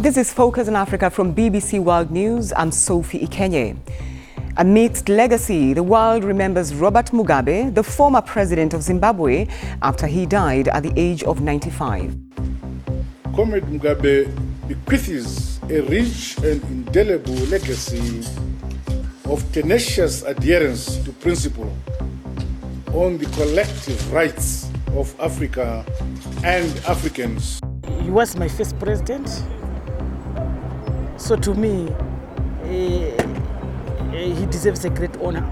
This is Focus on Africa from BBC World News. I'm Sophie Ikenye. A mixed legacy. The world remembers Robert Mugabe, the former president of Zimbabwe, after he died at the age of 95. Comrade Mugabe bequeaths a rich and indelible legacy of tenacious adherence to principle on the collective rights of Africa and Africans. He was my first president, so to me, he deserves a great honor.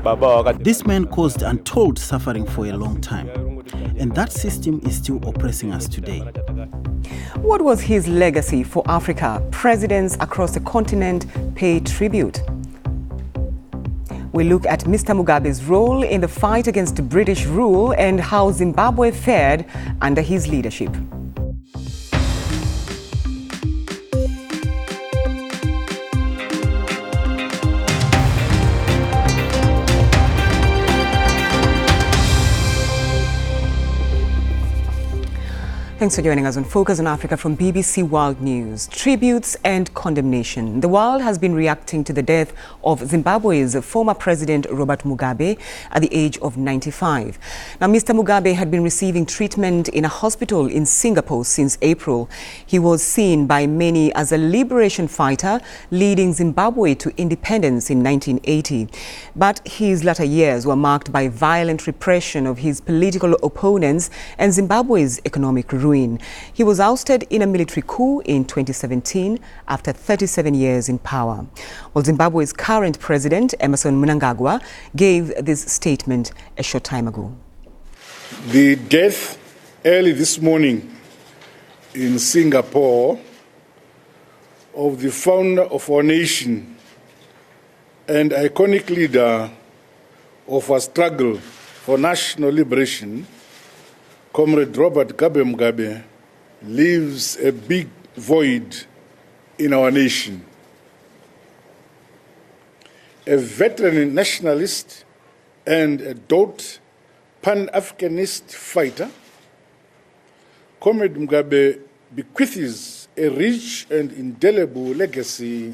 This man caused untold suffering for a long time, and that system is still oppressing us today. What was his legacy for Africa? Presidents across the continent pay tribute. We look at Mr. Mugabe's role in the fight against British rule and how Zimbabwe fared under his leadership. Thanks for joining us on Focus on Africa from BBC World News. Tributes and condemnation. The world has been reacting to the death of Zimbabwe's former president Robert Mugabe at the age of 95. Now, Mr. Mugabe had been receiving treatment in a hospital in Singapore since April. He was seen by many as a liberation fighter leading Zimbabwe to independence in 1980. But his latter years were marked by violent repression of his political opponents and Zimbabwe's economic ruin. He was ousted in a military coup in 2017 after 37 years in power. Well, Zimbabwe's current president, Emmerson Mnangagwa, gave this statement a short time ago. The death early this morning in Singapore of the founder of our nation and iconic leader of our struggle for national liberation, Comrade Robert Mugabe, leaves a big void in our nation. A veteran nationalist and a dogged Pan-Africanist fighter, Comrade Mugabe bequeaths a rich and indelible legacy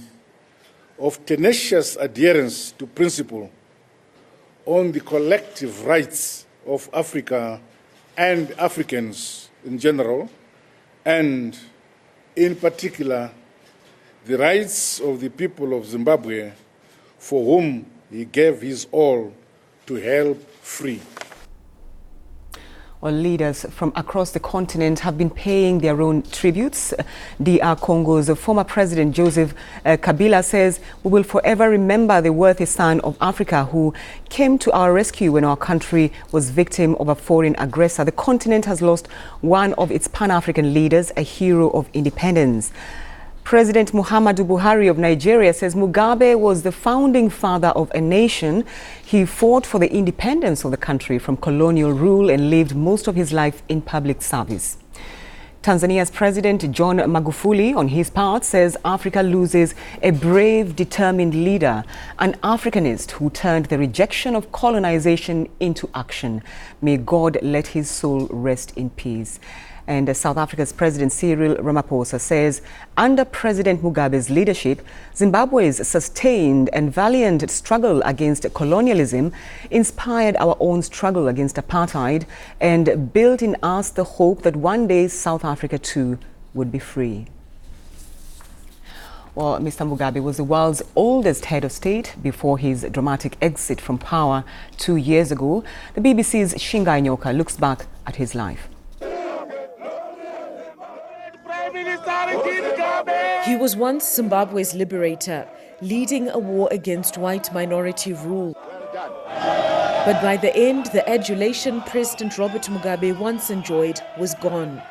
of tenacious adherence to principle on the collective rights of Africa and Africans in general, and in particular, the rights of the people of Zimbabwe, for whom he gave his all to help free. Well, leaders from across the continent have been paying their own tributes. DR Congo's former president Joseph Kabila says, "We will forever remember the worthy son of Africa who came to our rescue when our country was victim of a foreign aggressor." The continent has lost one of its Pan-African leaders, a hero of independence. President Muhammadu Buhari of Nigeria says Mugabe was the founding father of a nation. He fought for the independence of the country from colonial rule and lived most of his life in public service. Tanzania's President John Magufuli, on his part, says Africa loses a brave, determined leader, an Africanist who turned the rejection of colonization into action. May God let his soul rest in peace. And South Africa's President Cyril Ramaphosa says under President Mugabe's leadership, Zimbabwe's sustained and valiant struggle against colonialism inspired our own struggle against apartheid and built in us the hope that one day South Africa too would be free. Well, Mr. Mugabe was the world's oldest head of state before his dramatic exit from power 2 years ago. The BBC's Shingai Nyoka looks back at his life. He was once Zimbabwe's liberator, leading a war against white minority rule. But by the end, the adulation President Robert Mugabe once enjoyed was gone.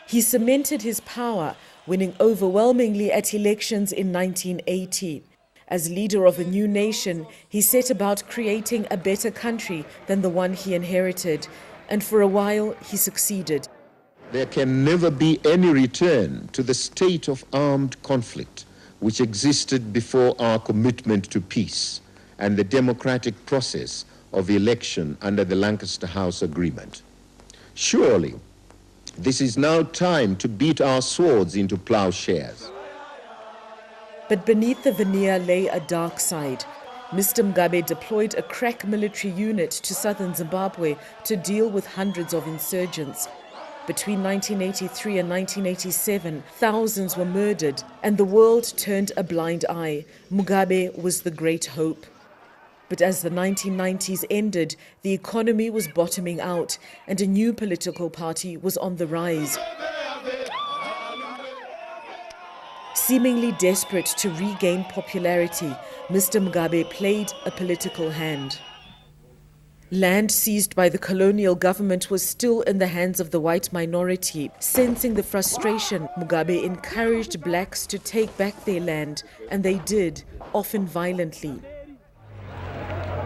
He cemented his power, winning overwhelmingly at elections in 1980. As leader of a new nation, he set about creating a better country than the one he inherited. And for a while, he succeeded. There can never be any return to the state of armed conflict which existed before our commitment to peace and the democratic process of election under the Lancaster House Agreement. Surely, this is now time to beat our swords into plowshares. But beneath the veneer lay a dark side. Mr. Mugabe deployed a crack military unit to southern Zimbabwe to deal with hundreds of insurgents. Between 1983 and 1987, thousands were murdered, and the world turned a blind eye. Mugabe was the great hope. But as the 1990s ended, the economy was bottoming out, and a new political party was on the rise. Seemingly desperate to regain popularity, Mr. Mugabe played a political hand. Land seized by the colonial government was still in the hands of the white minority. Sensing the frustration, Mugabe encouraged blacks to take back their land, and they did, often violently.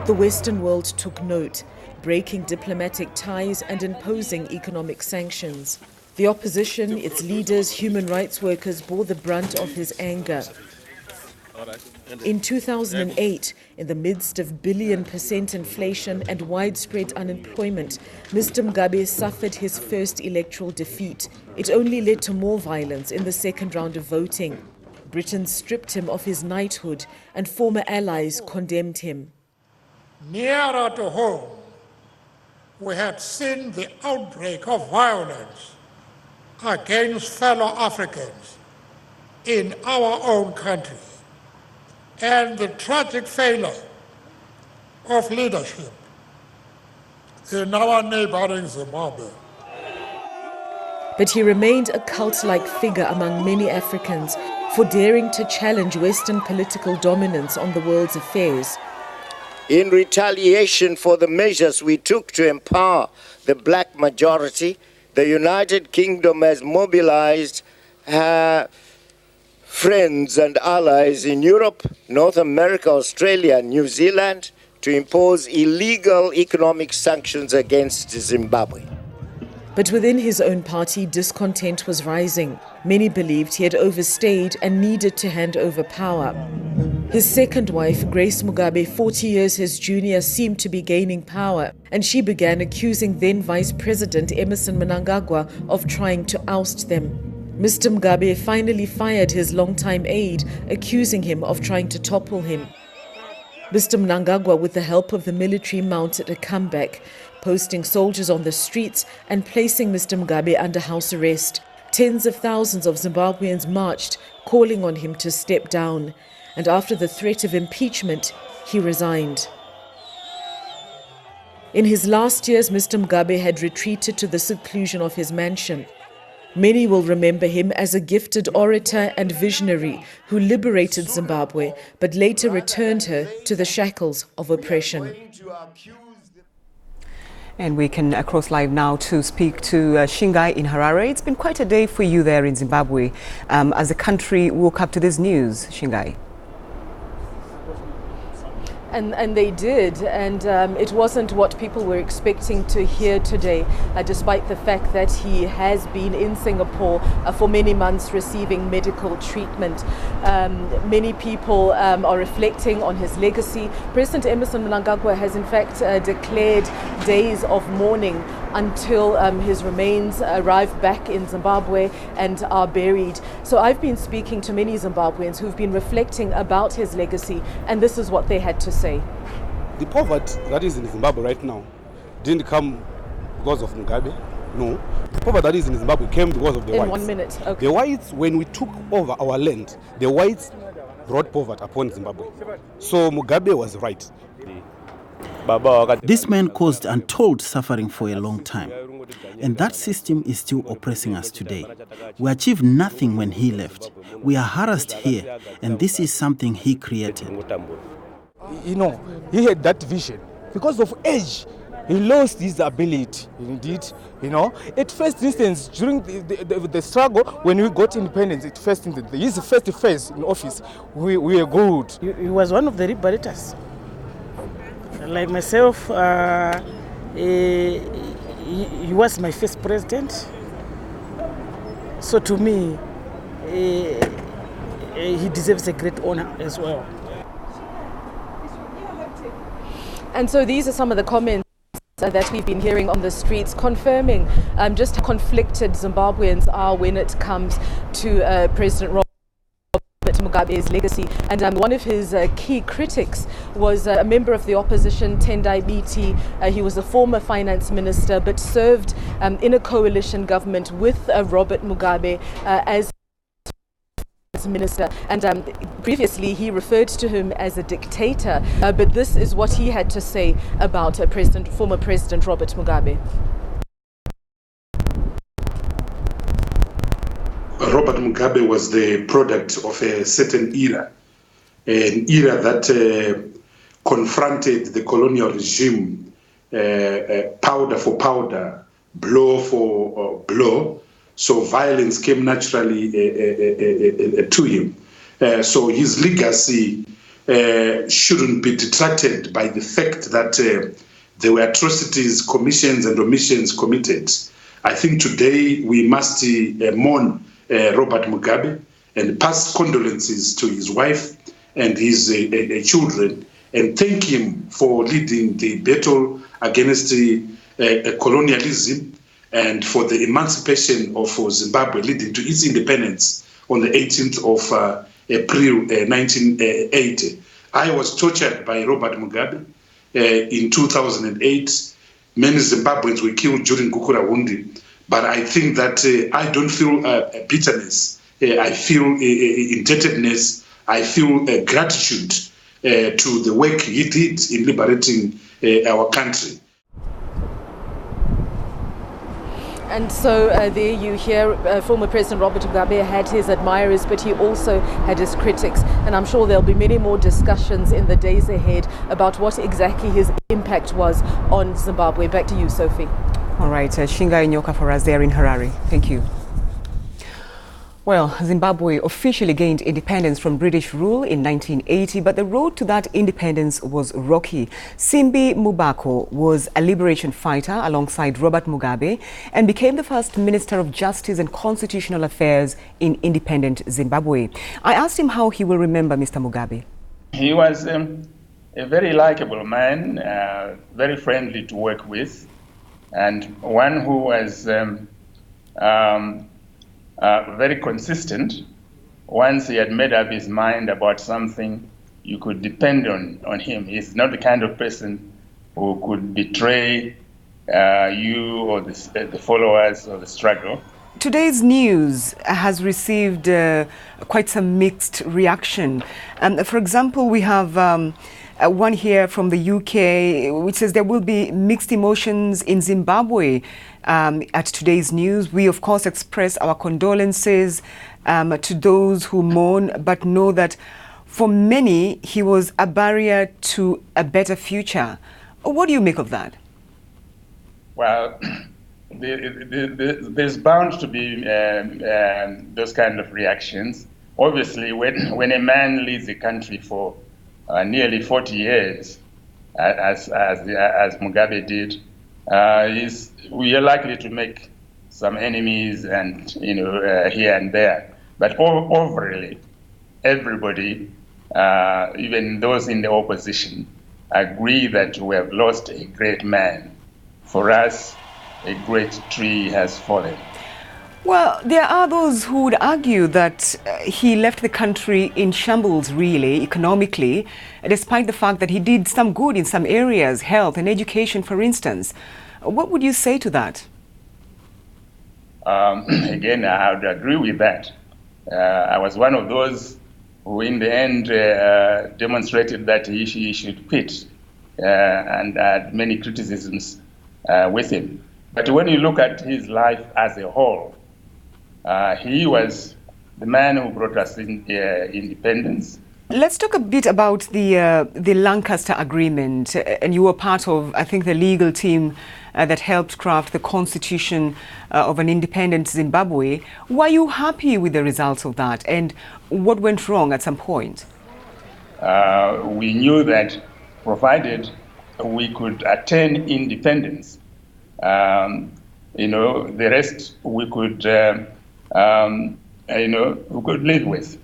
The Western world took note, breaking diplomatic ties and imposing economic sanctions. The opposition, its leaders, human rights workers bore the brunt of his anger. In 2008, in the midst of billion% inflation and widespread unemployment, Mr. Mugabe suffered his first electoral defeat. It only led to more violence in the second round of voting. Britain stripped him of his knighthood, and former allies condemned him. Nearer to home, we had seen the outbreak of violence against fellow Africans in our own country, and the tragic failure of leadership in our neighboring Zimbabwe. But he remained a cult-like figure among many Africans for daring to challenge Western political dominance on the world's affairs. In retaliation for the measures we took to empower the black majority, the United Kingdom has mobilized her friends and allies in Europe, North America, Australia, and New Zealand to impose illegal economic sanctions against Zimbabwe. But within his own party, discontent was rising. Many believed he had overstayed and needed to hand over power. His second wife, Grace Mugabe, 40 years his junior, seemed to be gaining power, and she began accusing then Vice President Emmerson Mnangagwa of trying to oust them. Mr. Mugabe finally fired his longtime aide, accusing him of trying to topple him. Mr. Mnangagwa, with the help of the military, mounted a comeback, posting soldiers on the streets and placing Mr. Mugabe under house arrest. Tens of thousands of Zimbabweans marched, calling on him to step down. And after the threat of impeachment, he resigned. In his last years, Mr. Mugabe had retreated to the seclusion of his mansion. Many will remember him as a gifted orator and visionary who liberated Zimbabwe, but later returned her to the shackles of oppression. And we can cross live now to speak to Shingai in Harare. It's been quite a day for you there in Zimbabwe as the country woke up to this news, Shingai. And they did, and it wasn't what people were expecting to hear today, despite the fact that he has been in Singapore for many months receiving medical treatment. Many people are reflecting on his legacy. President Emmerson Mnangagwa has in fact declared days of mourning until his remains arrive back in Zimbabwe and are buried. So I've been speaking to many Zimbabweans who've been reflecting about his legacy, and this is what they had to say. The poverty that is in Zimbabwe right now didn't come because of Mugabe. No. The poverty that is in Zimbabwe came because of the whites. In 1 minute, okay. The whites, when we took over our land, the whites brought poverty upon Zimbabwe. So Mugabe was right. This man caused untold suffering for a long time, and that system is still oppressing us today. We achieved nothing when he left. We are harassed here, and this is something he created. You know, he had that vision. Because of age, he lost his ability, indeed. You know, at first instance, during the struggle, when we got independence, his first phase in office, we were good. He was one of the liberators. Like myself, he was my first president. So to me, he deserves a great honor as well. And so these are some of the comments that we've been hearing on the streets, confirming just how conflicted Zimbabweans are when it comes to President Robert Mugabe's legacy. And one of his key critics was a member of the opposition, Tendai Biti. He was a former finance minister, but served in a coalition government with Robert Mugabe as minister, and previously he referred to him as a dictator, but this is what he had to say about former President Robert Mugabe. Robert Mugabe was the product of a certain era, an era that confronted the colonial regime, powder for powder, blow for blow. So violence came naturally to him. So his legacy shouldn't be detracted by the fact that there were atrocities, commissions and omissions committed. I think today we must mourn Robert Mugabe and pass condolences to his wife and his children, and thank him for leading the battle against colonialism and for the emancipation of Zimbabwe, leading to its independence on the 18th of April 1980. I was tortured by Robert Mugabe in 2008. Many Zimbabweans were killed during Gukurahundi, but I think that I don't feel bitterness. I feel indebtedness. I feel gratitude to the work he did in liberating our country. And so there you hear former President Robert Mugabe had his admirers, but he also had his critics. And I'm sure there'll be many more discussions in the days ahead about what exactly his impact was on Zimbabwe. Back to you, Sophie. All right, Shinga Inyoka for us there in Harare. Thank you. Well, Zimbabwe officially gained independence from British rule in 1980, but the road to that independence was rocky. Simbi Mubako was a liberation fighter alongside Robert Mugabe and became the first Minister of Justice and Constitutional Affairs in independent Zimbabwe. I asked him how he will remember Mr. Mugabe. He was a very likable man, very friendly to work with, and one who was very consistent. Once he had made up his mind about something, you could depend on him. He's not the kind of person who could betray you or the followers of the struggle. Today's news has received quite some mixed reaction. For example, we have one here from the UK which says there will be mixed emotions in Zimbabwe at today's news. We, of course, express our condolences to those who mourn, but know that for many, he was a barrier to a better future. What do you make of that? Well, there's bound to be those kind of reactions. Obviously, when a man leads a country for nearly 40 years, as Mugabe did, we are likely to make some enemies, and here and there. But overall, everybody, even those in the opposition, agree that we have lost a great man. For us, a great tree has fallen. Well, there are those who would argue that he left the country in shambles, really, economically, despite the fact that he did some good in some areas, health and education, for instance. What would you say to that? Again, I would agree with that. I was one of those who, in the end, demonstrated that he should quit, and had many criticisms with him. But when you look at his life as a whole, he was the man who brought us independence. Let's talk a bit about the Lancaster Agreement. And you were part of, I think, the legal team that helped craft the constitution of an independent Zimbabwe. Were you happy with the results of that? And what went wrong at some point? We knew that provided we could attain independence, the rest we could live with.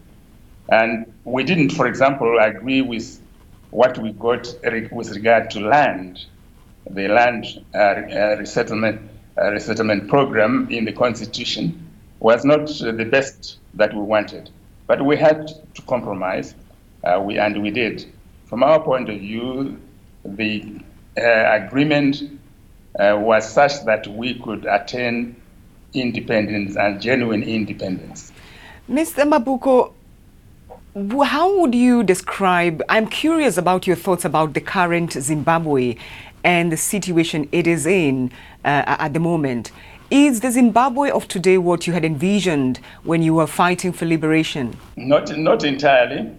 And we didn't, for example, agree with what we got with regard to land. The land resettlement program in the Constitution was not the best that we wanted. But we had to compromise, and we did. From our point of view, the agreement was such that we could attain independence and genuine independence. Mr. Mabuko, how would you describe, I'm curious about your thoughts about the current Zimbabwe and the situation it is in at the moment. Is the Zimbabwe of today what you had envisioned when you were fighting for liberation? Not entirely.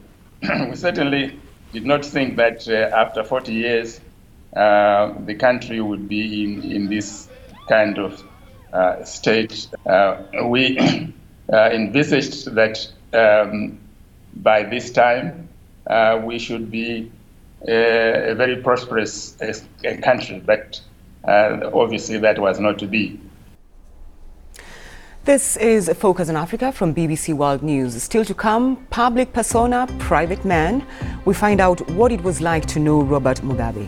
We certainly did not think that after 40 years the country would be in this kind of state. We envisaged that by this time we should be a very prosperous country, but obviously that was not to be. This is Focus on Africa from BBC World News. Still to come, public persona, private man. We find out what it was like to know Robert Mugabe.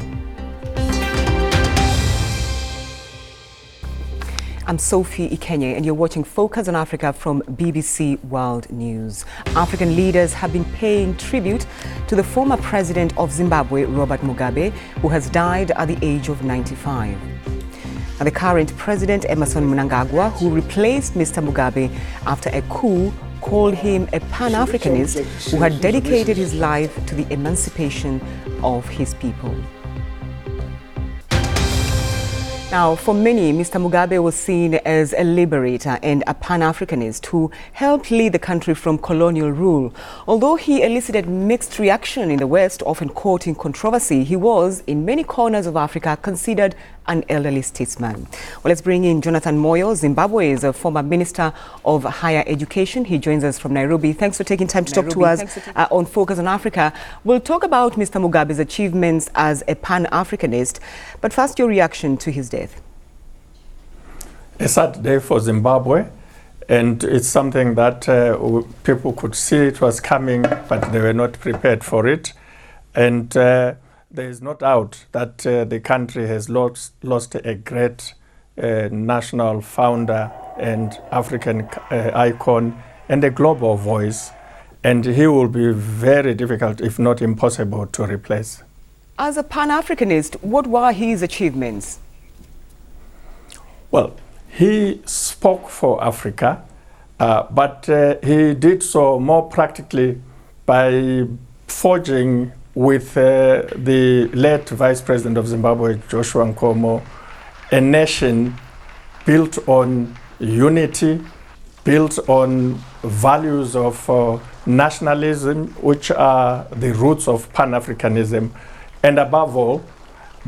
I'm Sophie Ikenye and you're watching Focus on Africa from BBC World News. African leaders have been paying tribute to the former president of Zimbabwe, Robert Mugabe, who has died at the age of 95. And the current president, Emmerson Mnangagwa, who replaced Mr. Mugabe after a coup, called him a Pan-Africanist who had dedicated his life to the emancipation of his people. Now, for many, Mr. Mugabe was seen as a liberator and a Pan-Africanist who helped lead the country from colonial rule. Although he elicited mixed reaction in the West, often caught in controversy, he was, in many corners of Africa, considered an elderly statesman. Well, let's bring in Jonathan Moyo. Zimbabwe is a former Minister of Higher Education. He joins us from Nairobi. Thanks for taking time to talk to us on Focus on Africa. We'll talk about Mr. Mugabe's achievements as a Pan-Africanist, but first your reaction to his death. A sad day for Zimbabwe, and it's something that people could see it was coming, but they were not prepared for it. And there is no doubt that the country has lost a great national founder and African icon and a global voice, and he will be very difficult, if not impossible, to replace. As a Pan-Africanist, what were his achievements? Well, he spoke for Africa, but he did so more practically by forging with the late Vice President of Zimbabwe, Joshua Nkomo, a nation built on unity, built on values of nationalism, which are the roots of Pan-Africanism, and above all,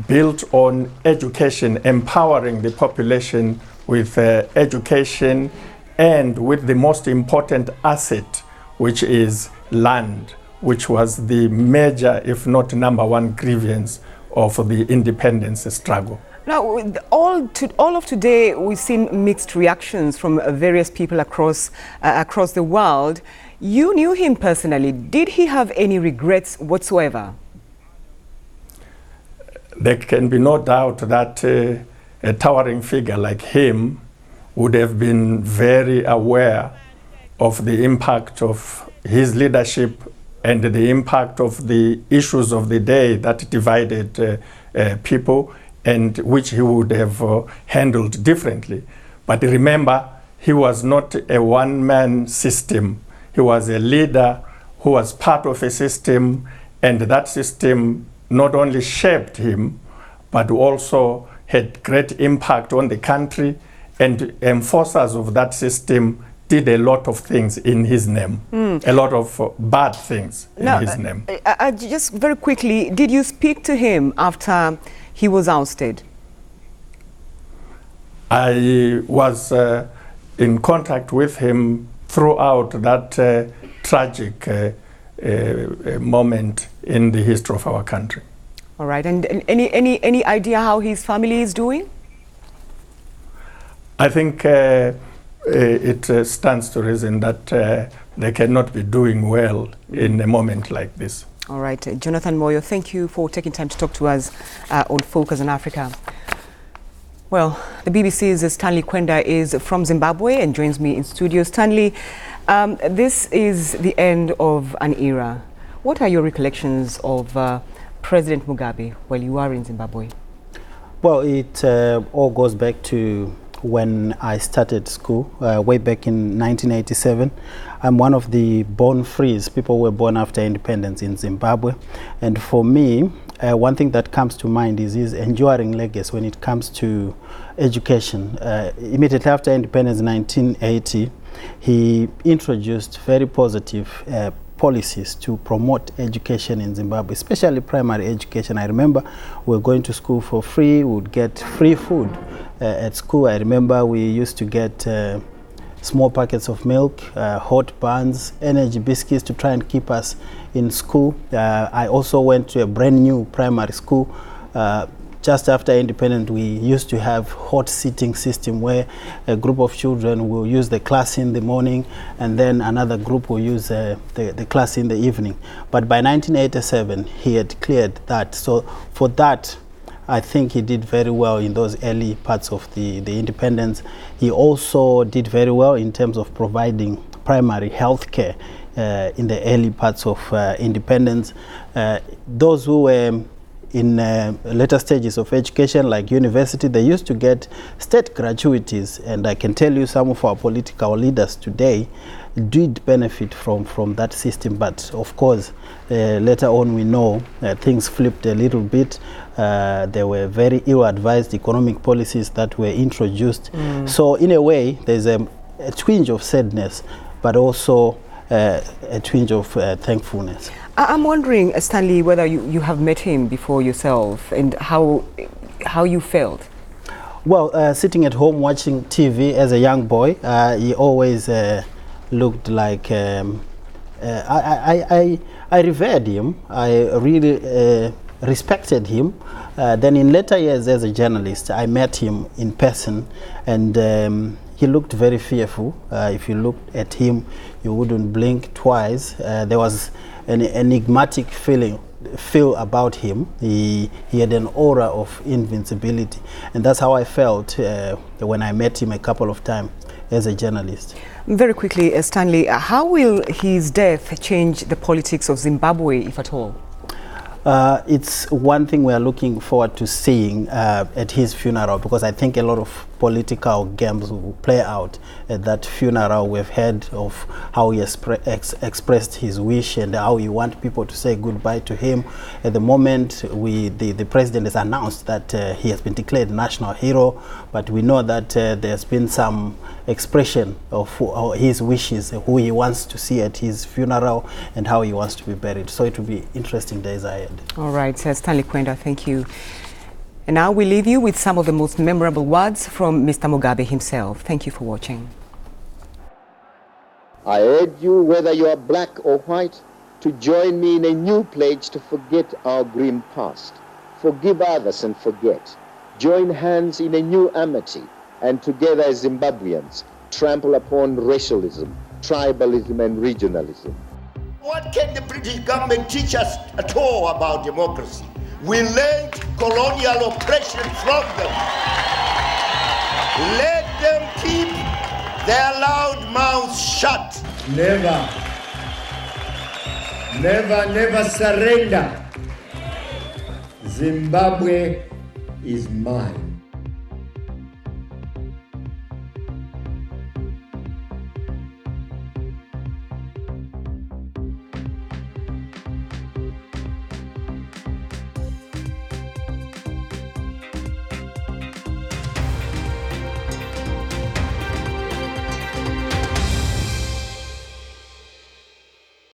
built on education, empowering the population with education and with the most important asset, which is land, which was the major, if not number one, grievance of the independence struggle. Now, all of today, we've seen mixed reactions from various people across the world. You knew him personally. Did he have any regrets whatsoever? There can be no doubt that a towering figure like him would have been very aware of the impact of his leadership and the impact of the issues of the day that divided people, and which he would have handled differently. But remember, he was not a one-man system. He was a leader who was part of a system, and that system not only shaped him, but also had great impact on the country, and enforcers of that system did a lot of things in his name, a lot of bad things in his name. Just very quickly, did you speak to him after he was ousted? I was in contact with him throughout that tragic moment in the history of our country. All right, and any idea how his family is doing? I think it stands to reason that they cannot be doing well in a moment like this. All right, Jonathan Moyo, thank you for taking time to talk to us on Focus on Africa. Well, the BBC's Stanley Kwenda is from Zimbabwe and joins me in studio. Stanley, This is the end of an era. What are your recollections of President Mugabe while you are in Zimbabwe? Well, it all goes back to when I started school, way back in 1987. I'm one of the born frees. People were born after independence in Zimbabwe. And for me, one thing that comes to mind is his enduring legacy when it comes to education. Immediately after independence in 1980, he introduced very positive policies to promote education in Zimbabwe, especially primary education. I remember we were going to school for free. We would get free food at school. I remember we used to get small packets of milk, hot buns, energy biscuits to try and keep us in school. I also went to a brand new primary school. Just after independence, we used to have hot seating system where a group of children will use the class in the morning and then another group will use the class in the evening. But by 1987, he had cleared that. So for that, I think he did very well in those early parts of the independence. He also did very well in terms of providing primary health care in the early parts of independence. Those who were in later stages of education, like university, they used to get state gratuities, and I can tell you some of our political leaders today did benefit from that system. But of course, later on we know things flipped a little bit. There were very ill-advised economic policies that were introduced. So in a way, there's a twinge of sadness, but also a twinge of thankfulness. I'm wondering, Stanley, whether you have met him before yourself and how you felt. Well, sitting at home watching TV as a young boy, he always looked like I revered him. I really respected him. Then in later years as a journalist, I met him in person, and he looked very fearful. If you looked at him, you wouldn't blink twice. There was an enigmatic feel about him. He had an aura of invincibility, and that's how I felt when I met him a couple of times as a journalist. Very quickly, Stanley, how will his death change the politics of Zimbabwe, if at all? It's one thing we are looking forward to seeing at his funeral, because I think a lot of political games will play out at that funeral. We've heard of how he expressed his wish and how he wants people to say goodbye to him. At the moment, the president has announced that he has been declared national hero, but we know that there's been some expression of his wishes, who he wants to see at his funeral and how he wants to be buried. So it will be interesting days ahead. All right, Stanley Kwenda, thank you. And now we leave you with some of the most memorable words from Mr. Mugabe himself. Thank you for watching. I urge you, whether you are black or white, to join me in a new pledge to forget our grim past, forgive others and forget, join hands in a new amity, and together as Zimbabweans trample upon racialism, tribalism and regionalism. What can the British government teach us at all about democracy? We learned colonial oppression from them. Let them keep their loud mouths shut. Never, never, never surrender. Zimbabwe is mine.